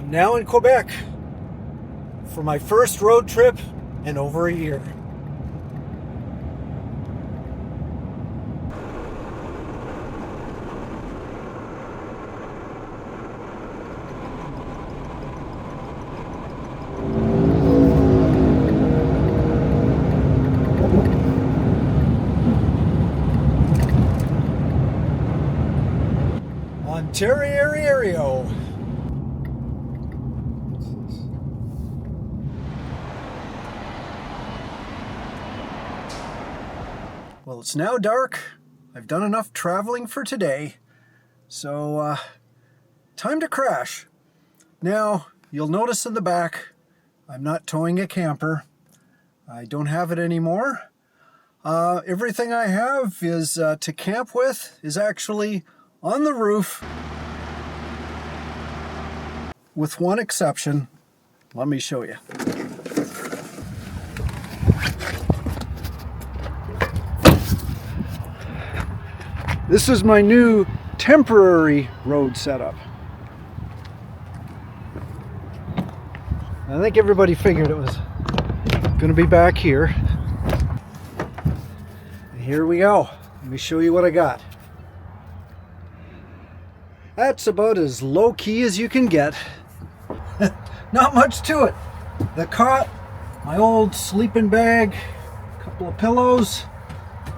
I'm now in Quebec for my first road trip in over a year. Ontario. Well, it's now dark. I've done enough traveling for today, so time to crash. Now, you'll notice in the back, I'm not towing a camper. I don't have it anymore. Everything I have is to camp with is actually on the roof, with one exception. Let me show you. This is my new temporary road setup. I think everybody figured it was going to be back here. And here we go. Let me show you what I got. That's about as low key as you can get. Not much to it. The cot, my old sleeping bag, a couple of pillows.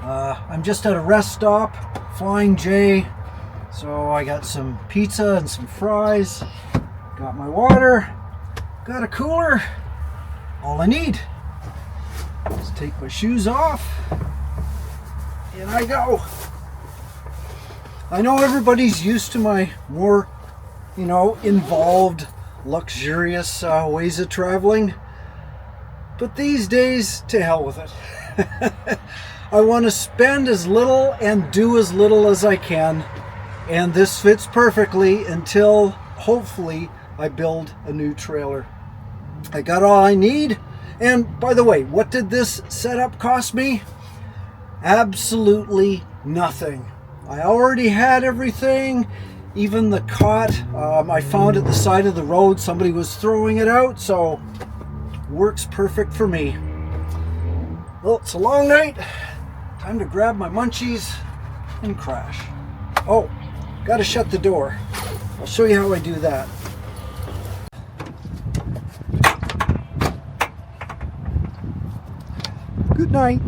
I'm just at a rest stop, Flying J. So I got some pizza and some fries. Got my water. Got a cooler. All I need is take my shoes off. And I go. I know everybody's used to my more, involved, luxurious ways of traveling. But these days, to hell with it. I want to spend as little and do as little as I can. And this fits perfectly until, hopefully, I build a new trailer. I got all I need. And by the way, what did this setup cost me? Absolutely nothing. I already had everything, even the cot. I found at the side of the road. Somebody was throwing it out, so works perfect for me. Well, it's a long night. Time to grab my munchies and crash. Oh, gotta shut the door. I'll show you how I do that. Good night.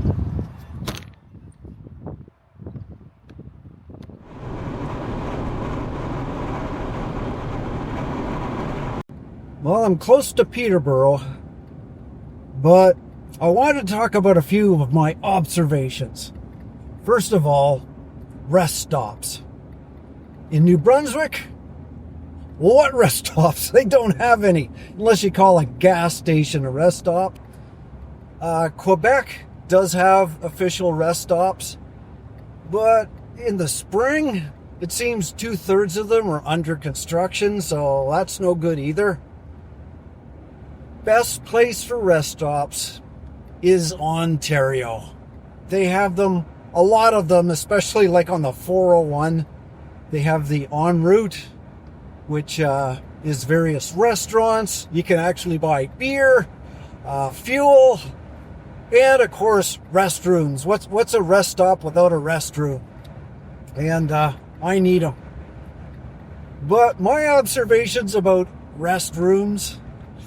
Well, I'm close to Peterborough, but I want to talk about a few of my observations. First of all, rest stops. In New Brunswick, well, what rest stops? They don't have any, unless you call a gas station a rest stop. Quebec does have official rest stops, but in the spring, it seems 2/3 of them are under construction, so that's no good either. Best place for rest stops is Ontario. They have them, a lot of them, especially like on the 401. They have the en route, which is various restaurants. You can actually buy beer, fuel, and of course restrooms. What's a rest stop without a restroom? And I need them. But my observations about restrooms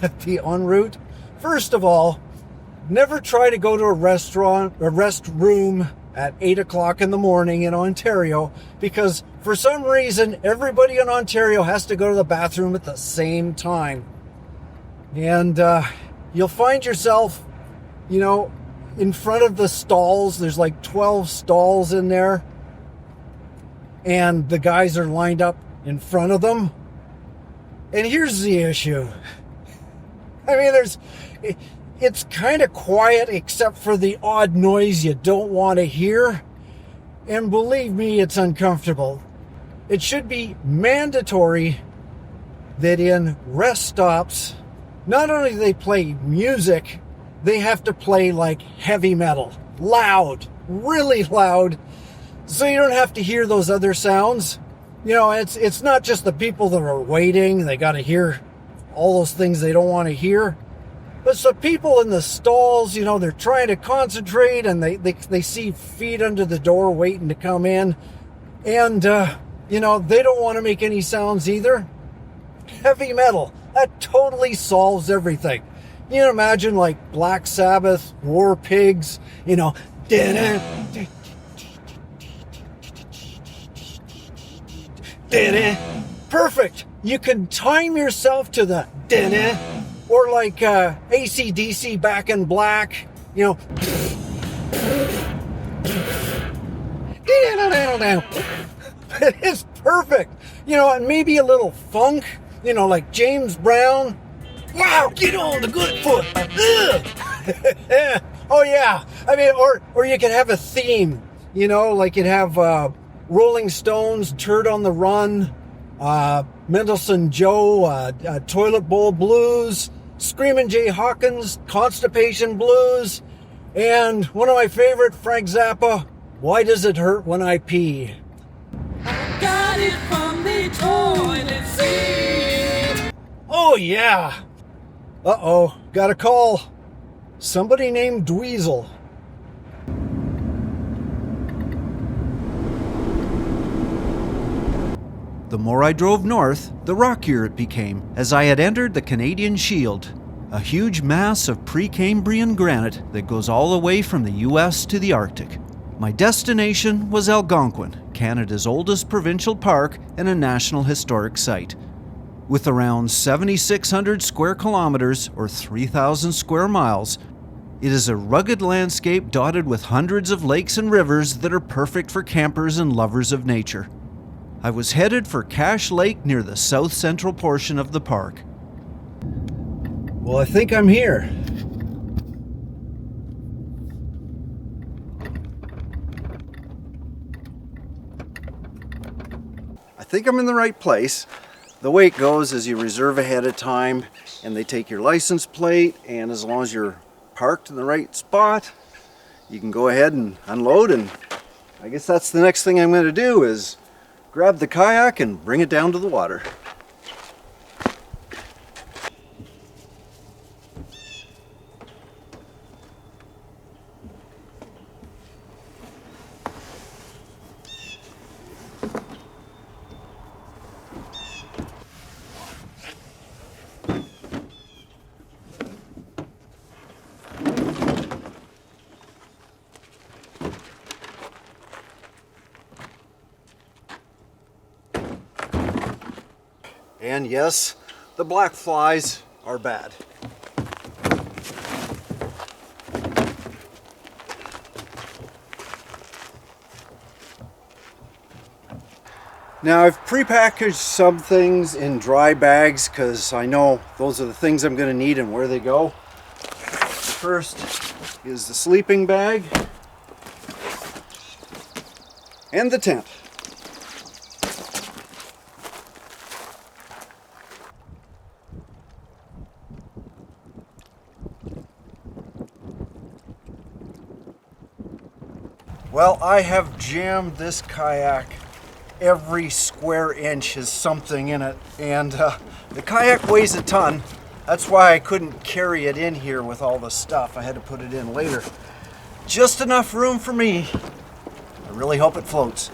at the en route, first of all, never try to go to a restroom at 8 o'clock in the morning in Ontario, because for some reason everybody in Ontario has to go to the bathroom at the same time. And you'll find yourself, in front of the stalls. There's like 12 stalls in there, and the guys are lined up in front of them. And here's the issue. I mean, it's kind of quiet except for the odd noise you don't want to hear. And believe me, it's uncomfortable. It should be mandatory that in rest stops, not only do they play music, they have to play like heavy metal. Loud, really loud, so you don't have to hear those other sounds. It's not just the people that are waiting. They got to hear all those things they don't want to hear. But it's the people in the stalls, you know, they're trying to concentrate and they see feet under the door waiting to come in. And, you know, they don't want to make any sounds either. Heavy metal, that totally solves everything. You can imagine like Black Sabbath, War Pigs, you know, perfect. You can time yourself to the or like AC/DC Back in Black, you know. It is perfect. You know, and maybe a little funk, you know, like James Brown. Wow, get on the good foot. Oh yeah. I mean, or you could have a theme, you know, like you'd have Rolling Stones, Turd on the Run, Mendelssohn Joe, Toilet Bowl Blues, Screamin' Jay Hawkins, Constipation Blues, and one of my favorite, Frank Zappa, Why Does It Hurt When I Pee? I got it from the toilet seat. Oh yeah. Uh-oh, got a call. Somebody named Dweezil. The more I drove north, the rockier it became as I had entered the Canadian Shield, a huge mass of Precambrian granite that goes all the way from the US to the Arctic. My destination was Algonquin, Canada's oldest provincial park and a National Historic Site. With around 7,600 square kilometers or 3,000 square miles, it is a rugged landscape dotted with hundreds of lakes and rivers that are perfect for campers and lovers of nature. I was headed for Cache Lake near the south central portion of the park. Well, I think I'm here. I think I'm in the right place. The way it goes is you reserve ahead of time and they take your license plate, and as long as you're parked in the right spot, you can go ahead and unload, and I guess that's the next thing I'm going to do is grab the kayak and bring it down to the water. And yes, the black flies are bad. Now I've prepackaged some things in dry bags because I know those are the things I'm going to need and where they go. First is the sleeping bag and the tent. Well, I have jammed this kayak. Every square inch has something in it, and the kayak weighs a ton. That's why I couldn't carry it in here with all the stuff. I had to put it in later. Just enough room for me. I really hope it floats.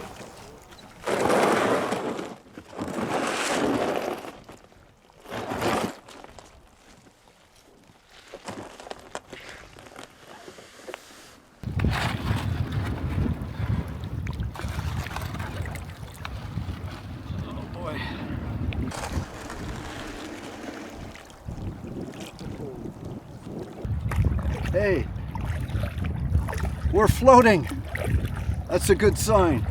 Hey, we're floating. That's a good sign.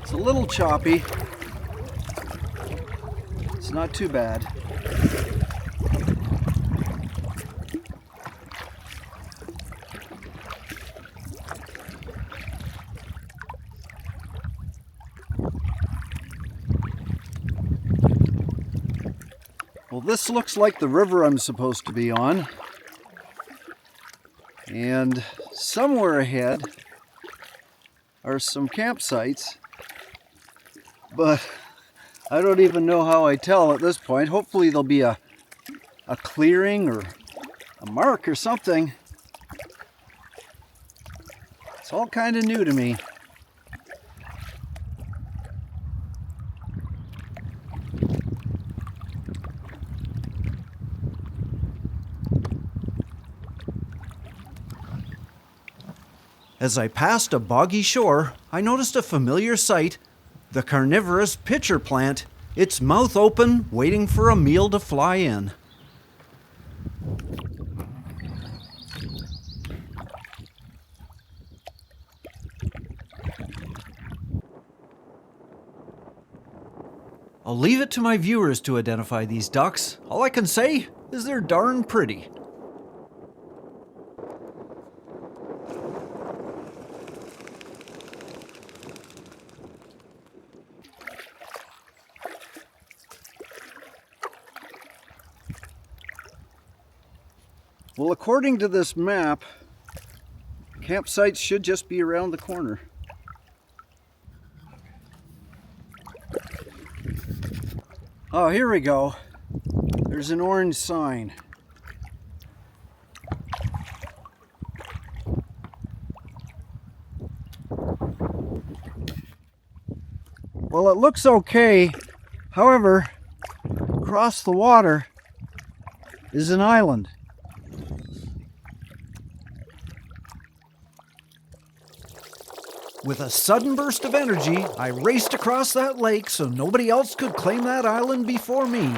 It's a little choppy. It's not too bad. Well, this looks like the river I'm supposed to be on. And somewhere ahead are some campsites, but I don't even know how I tell at this point. Hopefully there'll be a clearing or a mark or something. It's all kind of new to me. As I passed a boggy shore, I noticed a familiar sight, the carnivorous pitcher plant, its mouth open, waiting for a meal to fly in. I'll leave it to my viewers to identify these ducks. All I can say is they're darn pretty. Well, according to this map, campsites should just be around the corner. Oh, here we go. There's an orange sign. Well, it looks okay. However, across the water is an island. With a sudden burst of energy, I raced across that lake so nobody else could claim that island before me.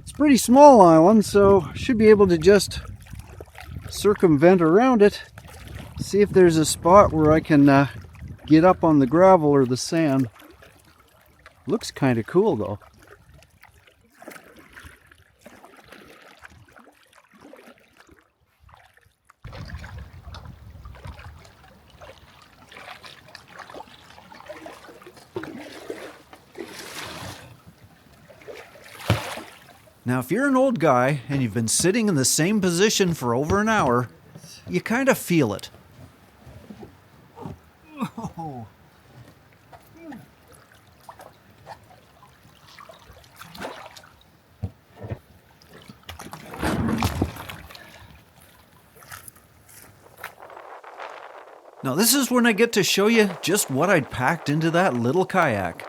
It's a pretty small island, so should be able to just circumvent around it. See if there's a spot where I can get up on the gravel or the sand. Looks kind of cool though. Now, if you're an old guy and you've been sitting in the same position for over an hour, you kind of feel it. Oh. Now, this is when I get to show you just what I'd packed into that little kayak.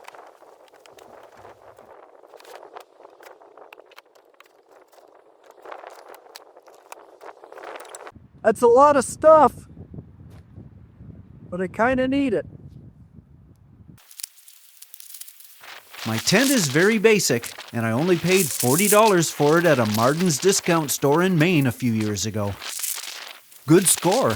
That's a lot of stuff, but I kind of need it. My tent is very basic, and I only paid $40 for it at a Martin's discount store in Maine a few years ago. Good score.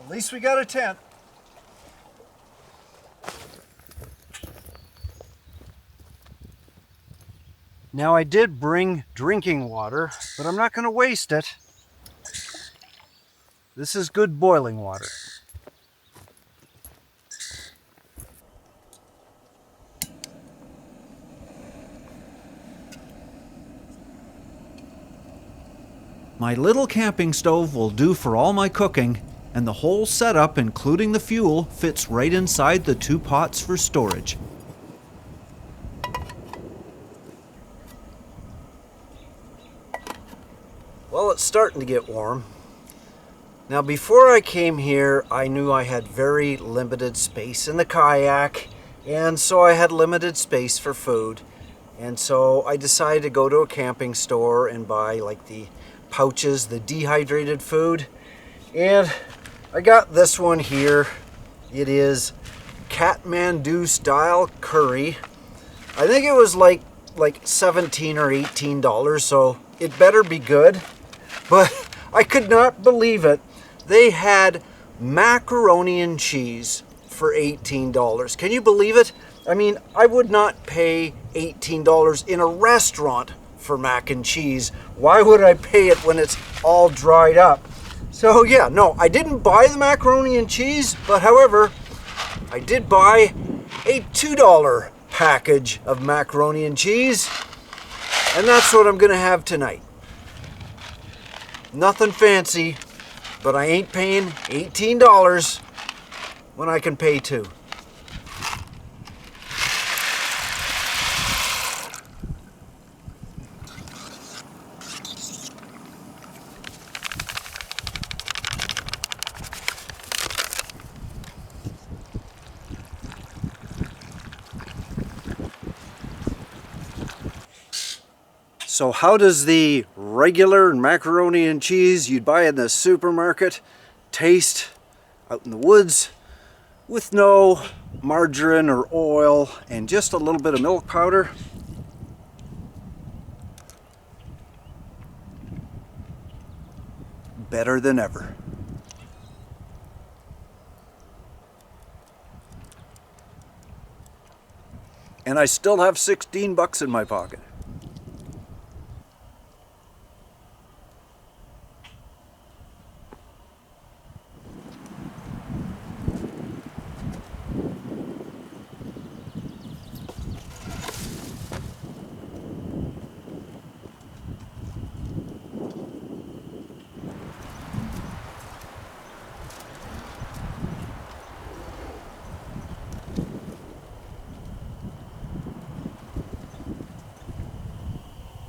At least we got a tent. Now, I did bring drinking water, but I'm not going to waste it. This is good boiling water. My little camping stove will do for all my cooking, and the whole setup, including the fuel, fits right inside the 2 pots for storage. Well, it's starting to get warm. Now, before I came here, I knew I had very limited space in the kayak, and so I had limited space for food. And so I decided to go to a camping store and buy like the pouches, the dehydrated food. And I got this one here. It is Kathmandu style curry. I think it was like $17 or $18, so it better be good. But I could not believe it. They had macaroni and cheese for $18. Can you believe it? I mean, I would not pay $18 in a restaurant for mac and cheese. Why would I pay it when it's all dried up? So yeah, no, I didn't buy the macaroni and cheese, but however, I did buy a $2 package of macaroni and cheese, and that's what I'm gonna have tonight. Nothing fancy, but I ain't paying $18 when I can pay $2. So how does the regular macaroni and cheese you'd buy in the supermarket taste out in the woods with no margarine or oil and just a little bit of milk powder? Better than ever. And I still have 16 bucks in my pocket.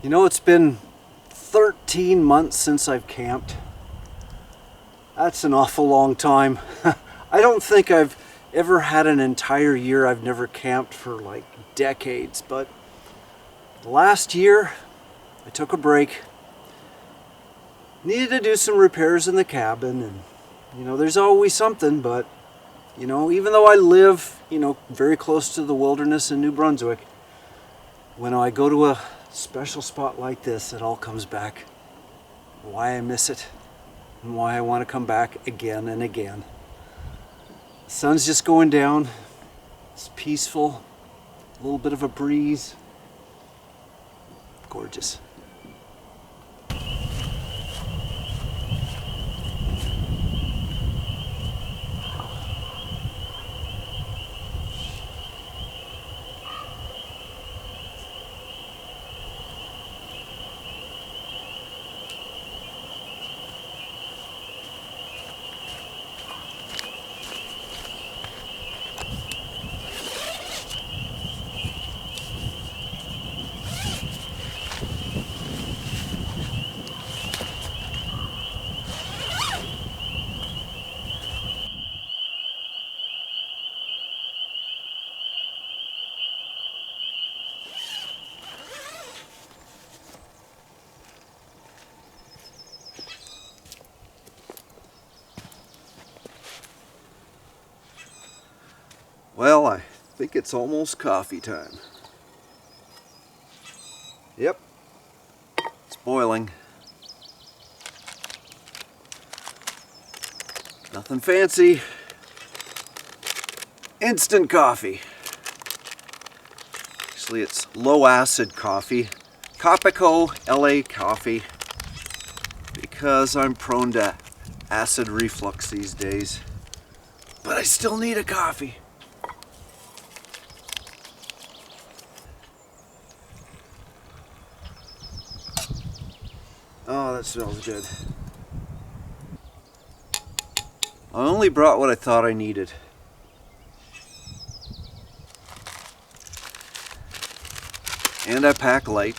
You know, it's been 13 months since I've camped. That's an awful long time. I don't think I've ever had an entire year I've never camped for like decades, but last year I took a break. Needed to do some repairs in the cabin, and you know, there's always something, but you know, even though I live, you know, very close to the wilderness in New Brunswick, when I go to a special spot like this, it all comes back. Why I miss it and why I want to come back again and again. The sun's just going down. It's peaceful. A little bit of a breeze. Gorgeous. Well, I think it's almost coffee time. Yep, it's boiling. Nothing fancy. Instant coffee. Actually, it's low acid coffee. Copico LA coffee. Because I'm prone to acid reflux these days. But I still need a coffee. Oh, that smells good. I only brought what I thought I needed. And I pack light.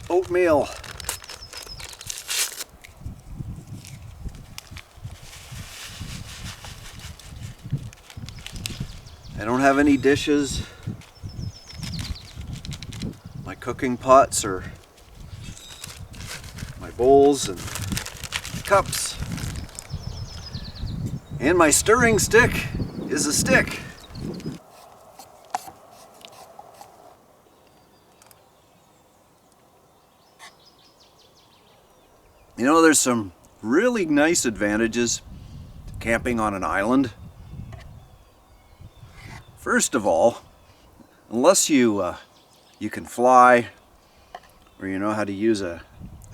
Oatmeal. I don't have any dishes. My cooking pots are my bowls and cups. And my stirring stick is a stick. You know, there's some really nice advantages to camping on an island. First of all, unless you can fly or you know how to use a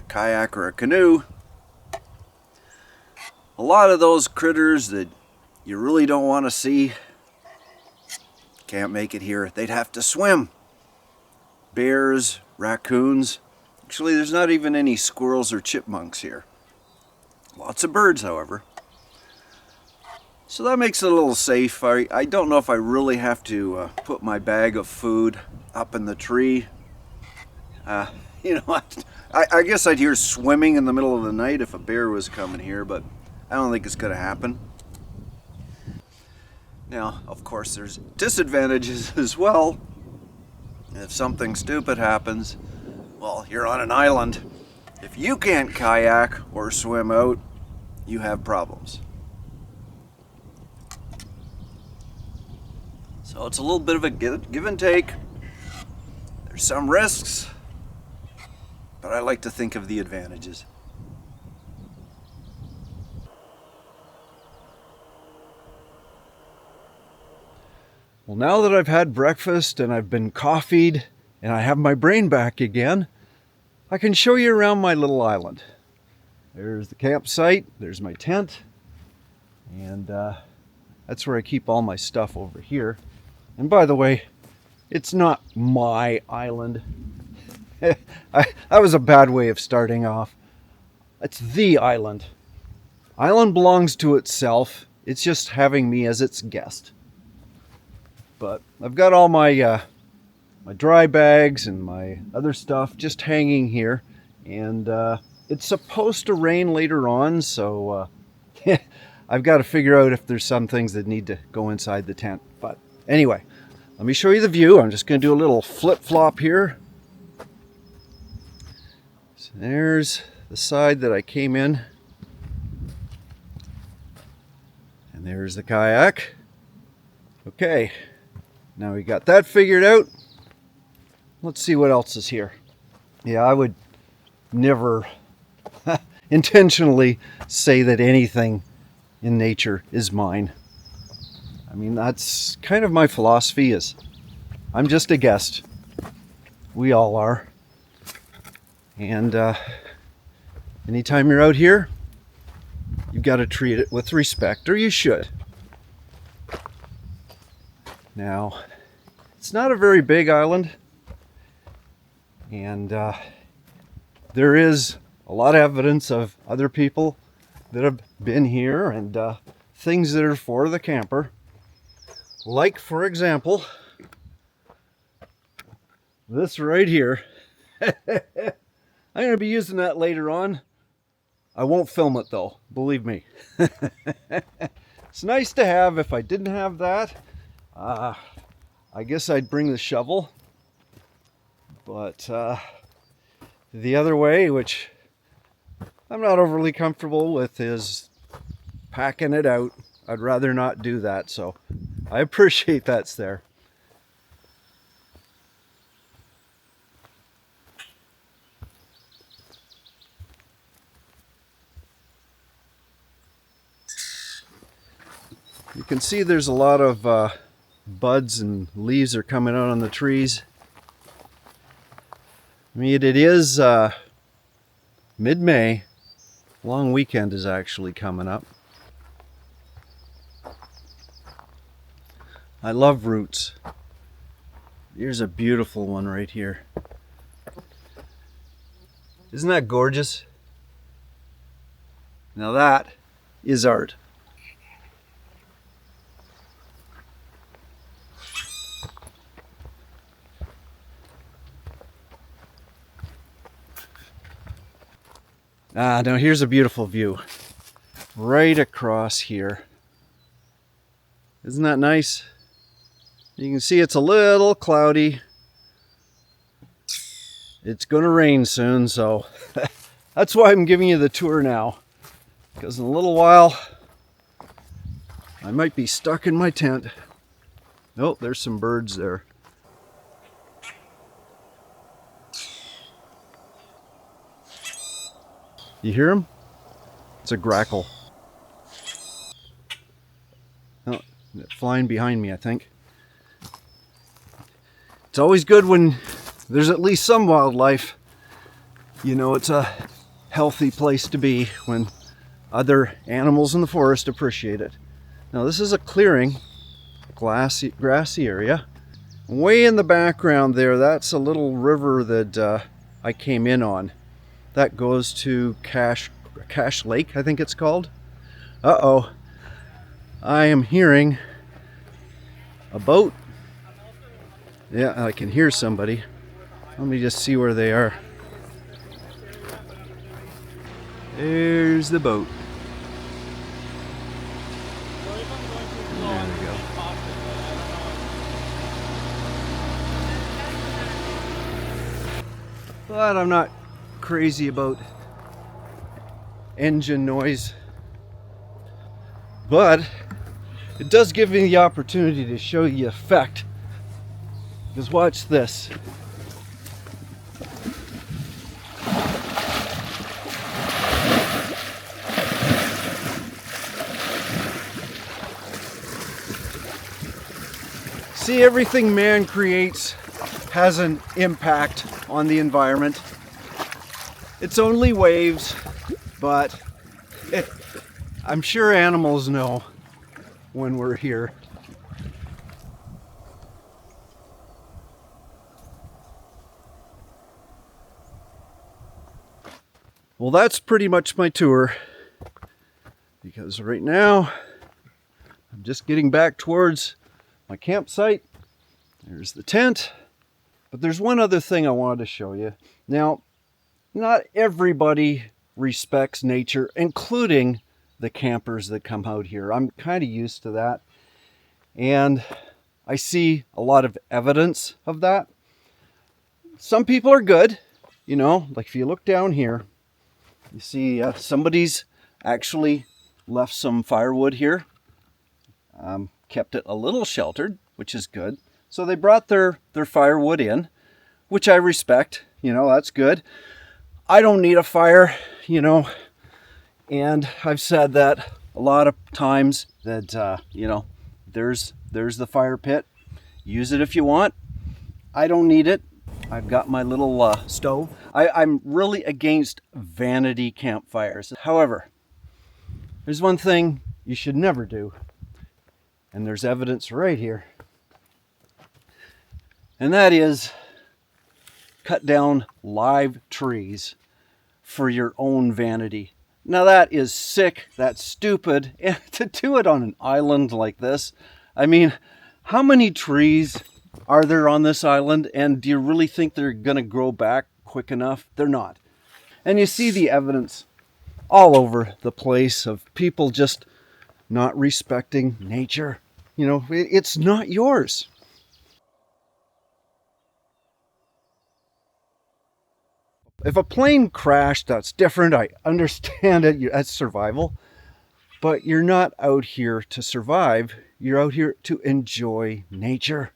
kayak or a canoe, a lot of those critters that you really don't want to see can't make it here. They'd have to swim. Bears, raccoons. Actually, there's not even any squirrels or chipmunks here. Lots of birds, however. So that makes it a little safe. I don't know if I really have to put my bag of food up in the tree. You know, I guess I'd hear swimming in the middle of the night if a bear was coming here, but I don't think it's going to happen. Now, of course, there's disadvantages as well. If something stupid happens, well, you're on an island. If you can't kayak or swim out, you have problems. So it's a little bit of a give and take. There's some risks, but I like to think of the advantages. Well, now that I've had breakfast and I've been coffeed and I have my brain back again, I can show you around my little island. There's the campsite, there's my tent, and that's where I keep all my stuff over here. And by the way, it's not my island. That was a bad way of starting off. It's the island. Island belongs to itself. It's just having me as its guest. But I've got all my my dry bags and my other stuff just hanging here, and it's supposed to rain later on, so I've got to figure out if there's some things that need to go inside the tent. But anyway, let me show you the view. I'm just going to do a little flip-flop here. So there's the side that I came in, and there's the kayak. Okay, now we got that figured out. Let's see what else is here. Yeah, I would never intentionally say that anything in nature is mine. I mean, that's kind of my philosophy is I'm just a guest. We all are. And anytime you're out here, you've got to treat it with respect, or you should. Now, it's not a very big island, and there is a lot of evidence of other people that have been here and things that are for the camper. Like, for example, this right here. I'm going to be using that later on. I won't film it though, believe me. It's nice to have. If I didn't have that, I guess I'd bring the shovel. But the other way, which I'm not overly comfortable with, is packing it out. I'd rather not do that, so I appreciate that's there. You can see there's a lot of buds and leaves are coming out on the trees. I mean, it is mid-May. Long weekend is actually coming up. I love roots. Here's a beautiful one right here. Isn't that gorgeous? Now that is art. Now here's a beautiful view. Right across here. Isn't that nice? You can see it's a little cloudy. It's going to rain soon, so that's why I'm giving you the tour now. Because in a little while, I might be stuck in my tent. Oh, there's some birds there. You hear them? It's a grackle. Oh, flying behind me, I think. It's always good when there's at least some wildlife. You know, it's a healthy place to be when other animals in the forest appreciate it. Now, this is a clearing, grassy area. Way in the background there, that's a little river that I came in on. That goes to Cache Lake, I think it's called. Uh-oh. I am hearing a boat. Yeah, I can hear somebody. Let me just see where they are. There's the boat. There we go. But I'm not crazy about engine noise. But it does give me the opportunity to show you the effect. Because watch this. See, everything man creates has an impact on the environment. It's only waves, but I'm sure animals know when we're here. Well, that's pretty much my tour, because right now I'm just getting back towards my campsite. There's the tent, but there's one other thing I wanted to show you. Now, not everybody respects nature, including the campers that come out here. I'm kind of used to that, and I see a lot of evidence of that. Some people are good, you know, like if you look down here, you see somebody's actually left some firewood here, kept it a little sheltered, which is good. So they brought their firewood in, which I respect, you know, that's good. I don't need a fire, you know, and I've said that a lot of times that, you know, there's the fire pit. Use it if you want. I don't need it. I've got my little stove. I'm really against vanity campfires. However, there's one thing you should never do, and there's evidence right here. And that is cut down live trees for your own vanity. Now that is sick, that's stupid, and to do it on an island like this, I mean, how many trees are there on this island, and do you really think they're gonna grow back quick enough? They're not. And you see the evidence all over the place of people just not respecting nature. You know, it's not yours. If a plane crashed, that's different. I understand it, that's survival. But you're not out here to survive. You're out here to enjoy nature.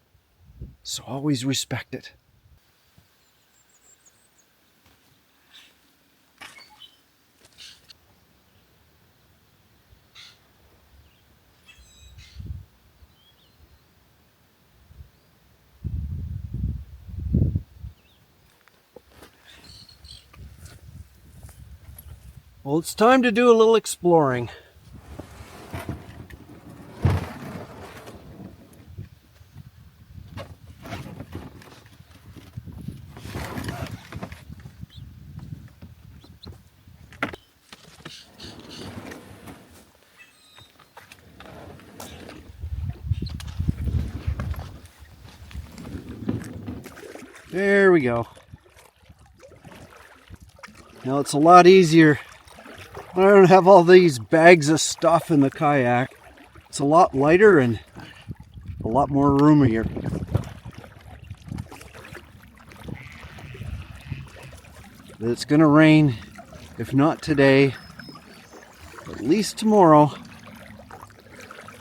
So always respect it. Well, it's time to do a little exploring. There we go. Now it's a lot easier. I don't have all these bags of stuff in the kayak. It's a lot lighter and a lot more roomier. But it's gonna rain, if not today, at least tomorrow.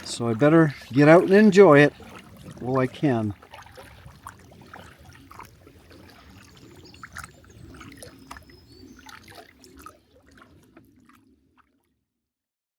So I better get out and enjoy it while I can.